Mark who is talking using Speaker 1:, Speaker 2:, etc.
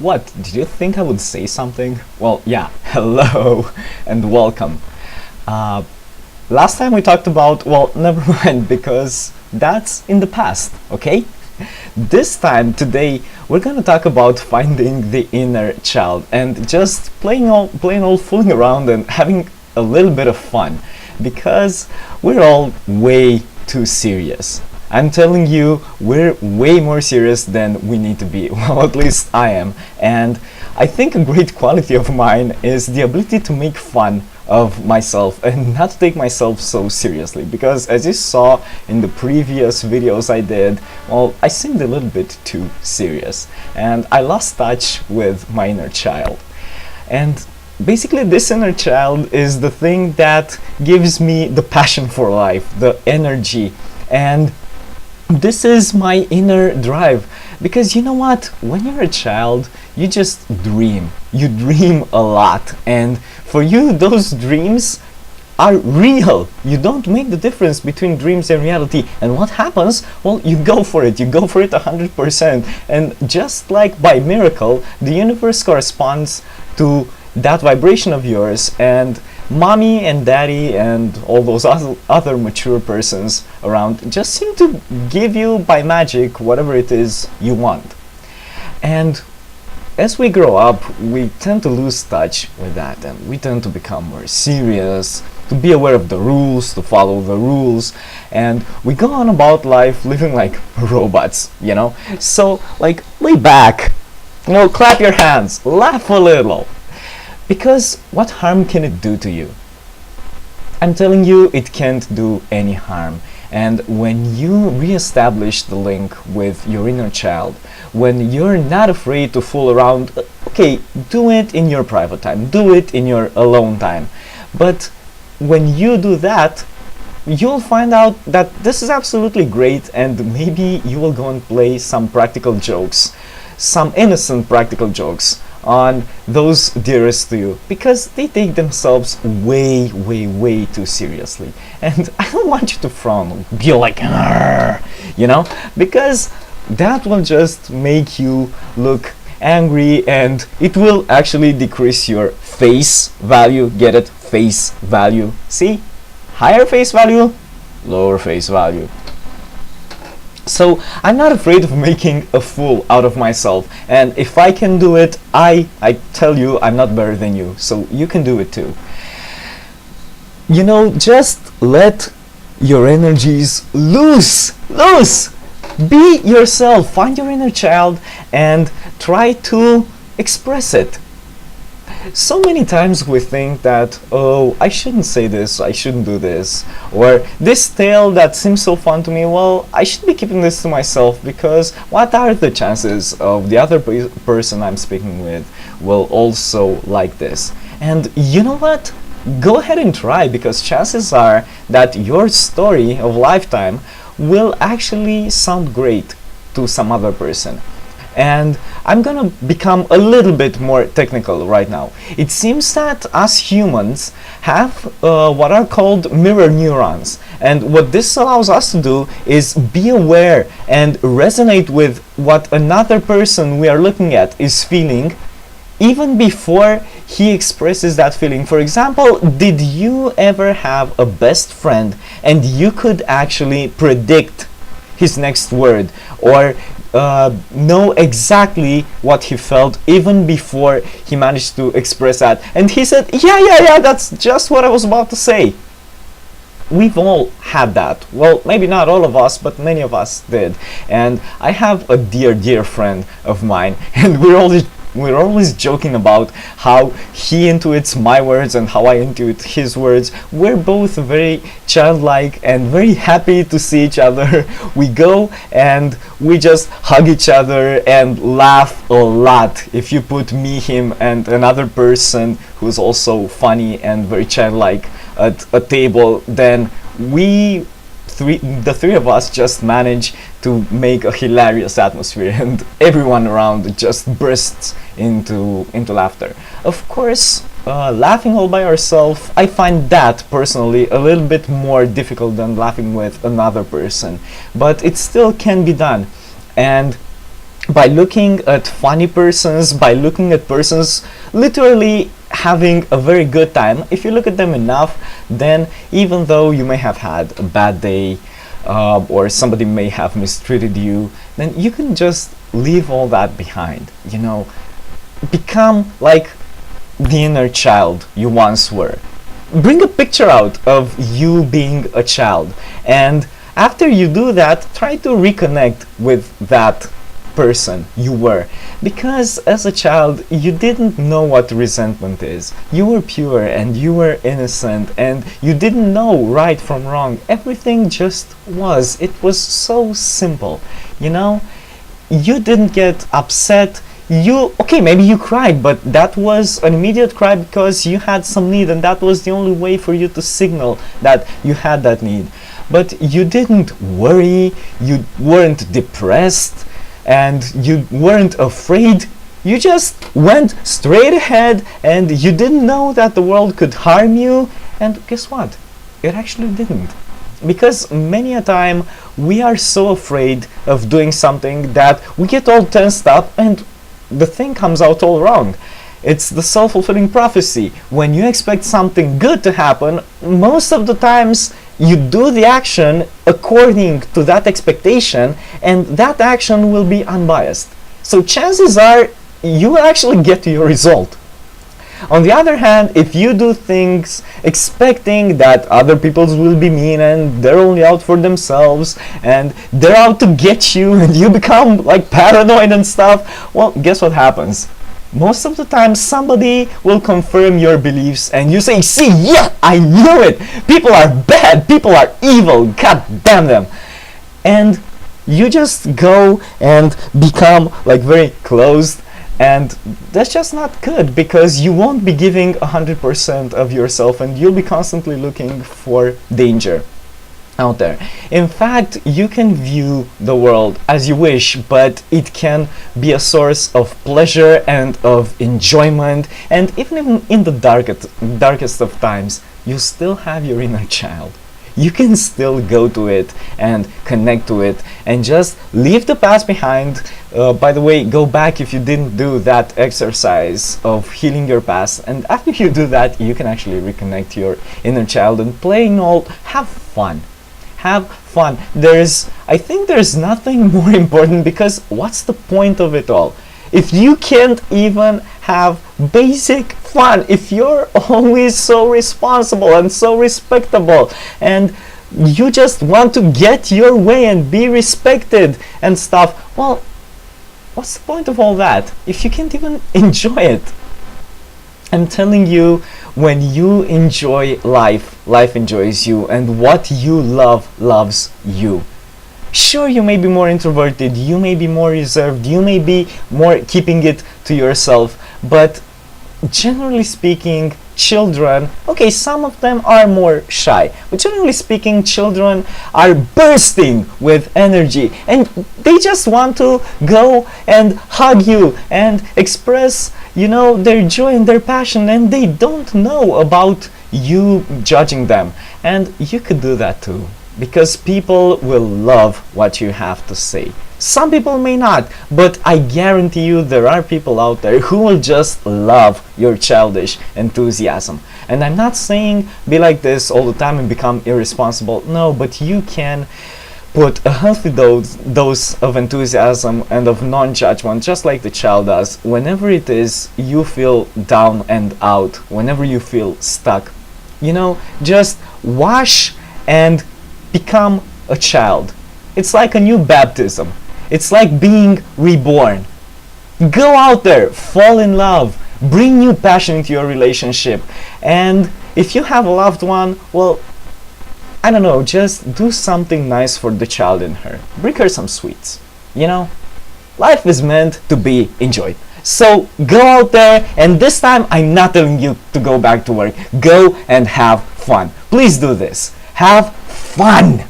Speaker 1: What, did you think I would say something? Well, yeah, hello and welcome. Uh, Last time we talked about, well, never mind, because that's in the past, okay? This time, today, we're gonna talk about finding the inner child and just plain old fooling around and having a little bit of fun, because we're all way too serious. I'm telling you, we're way more serious than we need to be. Well, at least I am. And I think a great quality of mine is the ability to make fun of myself and not to take myself so seriously. Because as you saw in the previous videos I did, well, I seemed a little bit too serious. And I lost touch with my inner child. And basically, this inner child is the thing that gives me the passion for life, the energy, and this is my inner drive. Because you know what, when you're a child, you just dream. You dream a lot, and for you those dreams are real. You don't make the difference between dreams and reality. And what happens? Well, you go for it. You go for it 100%. And just like by miracle, the universe corresponds to that vibration of yours, and mommy and daddy and all those other mature persons around just seem to give you by magic whatever it is you want. And as we grow up, we tend to lose touch with that, and we tend to become more serious, to be aware of the rules, to follow the rules, and we go on about life living like robots, you know? So, like, lay back, you know, clap your hands, laugh a little. Because what harm can it do to you? I'm telling you, it can't do any harm. And when you reestablish the link with your inner child, when you're not afraid to fool around, okay, do it in your private time, do it in your alone time. But when you do that, you'll find out that this is absolutely great, and maybe you will go and play some practical jokes, some innocent practical jokes on those dearest to you, because they take themselves way too seriously. And I don't want you to frown, be like, "Arr," you know, because that will just make you look angry, and it will actually decrease your face value. Get it? Face value. See? Higher face value, lower face value. So I'm not afraid of making a fool out of myself, and if I can do it, I tell you, I'm not better than you, so you can do it too. You know, just let your energies loose. Be yourself, find your inner child and try to express it. So many times we think that, oh, I shouldn't say this, I shouldn't do this, or this tale that seems so fun to me, well, I should be keeping this to myself, because what are the chances of the other person I'm speaking with will also like this? And you know what? Go ahead and try, because chances are that your story of lifetime will actually sound great to some other person. And I'm gonna become a little bit more technical right now. It seems that us humans have what are called mirror neurons, and what this allows us to do is be aware and resonate with what another person we are looking at is feeling even before he expresses that feeling. For example, did you ever have a best friend and you could actually predict his next word, or know exactly what he felt even before he managed to express that? And he said, yeah, that's just what I was about to say. We've all had that. Well, maybe not all of us, but many of us did. And I have a dear friend of mine, and we're always joking about how he intuits my words and how I intuit his words. We're both very childlike and very happy to see each other. We go and we just hug each other and laugh a lot. If you put me, him, and another person who's also funny and very childlike at a table, then the three of us just manage to make a hilarious atmosphere, and everyone around just bursts into laughter. Of course, laughing all by ourselves, I find that personally a little bit more difficult than laughing with another person, but it still can be done. And by looking at funny persons, by looking at persons literally having a very good time. If you look at them enough, then even though you may have had a bad day, or somebody may have mistreated you, then you can just leave all that behind. You know, become like the inner child you once were. Bring a picture out of you being a child, and after you do that, try to reconnect with that person you were, because as a child you didn't know what resentment is. You were pure and you were innocent and you didn't know right from wrong. Everything just was. It was so simple, you know. You didn't get upset. Okay, maybe you cried, but that was an immediate cry because you had some need, and that was the only way for you to signal that you had that need. But you didn't worry, you weren't depressed, and you weren't afraid. You just went straight ahead, and you didn't know that the world could harm you. And guess what? It actually didn't. Because many a time we are so afraid of doing something that we get all tensed up and the thing comes out all wrong. It's the self-fulfilling prophecy. When you expect something good to happen, most of the times you do the action according to that expectation, and that action will be unbiased. So chances are you will actually get to your result. On the other hand, if you do things expecting that other people will be mean and they're only out for themselves and they're out to get you and you become like paranoid and stuff, well, guess what happens? Most of the time somebody will confirm your beliefs and you say, see, yeah, I knew it! People are bad, people are evil, god damn them! And you just go and become like very closed, and that's just not good, because you won't be giving 100% of yourself and you'll be constantly looking for danger out there. In fact, you can view the world as you wish, but it can be a source of pleasure and of enjoyment, and even in the darkest of times, you still have your inner child. You can still go to it and connect to it and just leave the past behind. By the way, go back if you didn't do that exercise of healing your past, and after you do that, you can actually reconnect to your inner child and playing all, have fun. Have fun. I think there's nothing more important, because what's the point of it all? If you can't even have basic fun, if you're always so responsible and so respectable and you just want to get your way and be respected and stuff, well, what's the point of all that if you can't even enjoy it? I'm telling you, when you enjoy life, life enjoys you, and what you love loves you. Sure, you may be more introverted, you may be more reserved, you may be more keeping it to yourself, but generally speaking, children, okay, some of them are more shy, but generally speaking, children are bursting with energy and they just want to go and hug you and express, you know, their joy and their passion, and they don't know about you judging them. And you could do that too, because people will love what you have to say. Some people may not, but I guarantee you there are people out there who will just love your childish enthusiasm. And I'm not saying be like this all the time and become irresponsible. No, but you can put a healthy dose of enthusiasm and of non-judgment, just like the child does, whenever it is you feel down and out, whenever you feel stuck. You know, just wash and become a child. It's like a new baptism. It's like being reborn. Go out there, fall in love, bring new passion into your relationship, and if you have a loved one, well, I don't know, just do something nice for the child in her. Bring her some sweets. You know, life is meant to be enjoyed. So go out there, and this time I'm not telling you to go back to work. Go and have fun. Please do this. Have fun.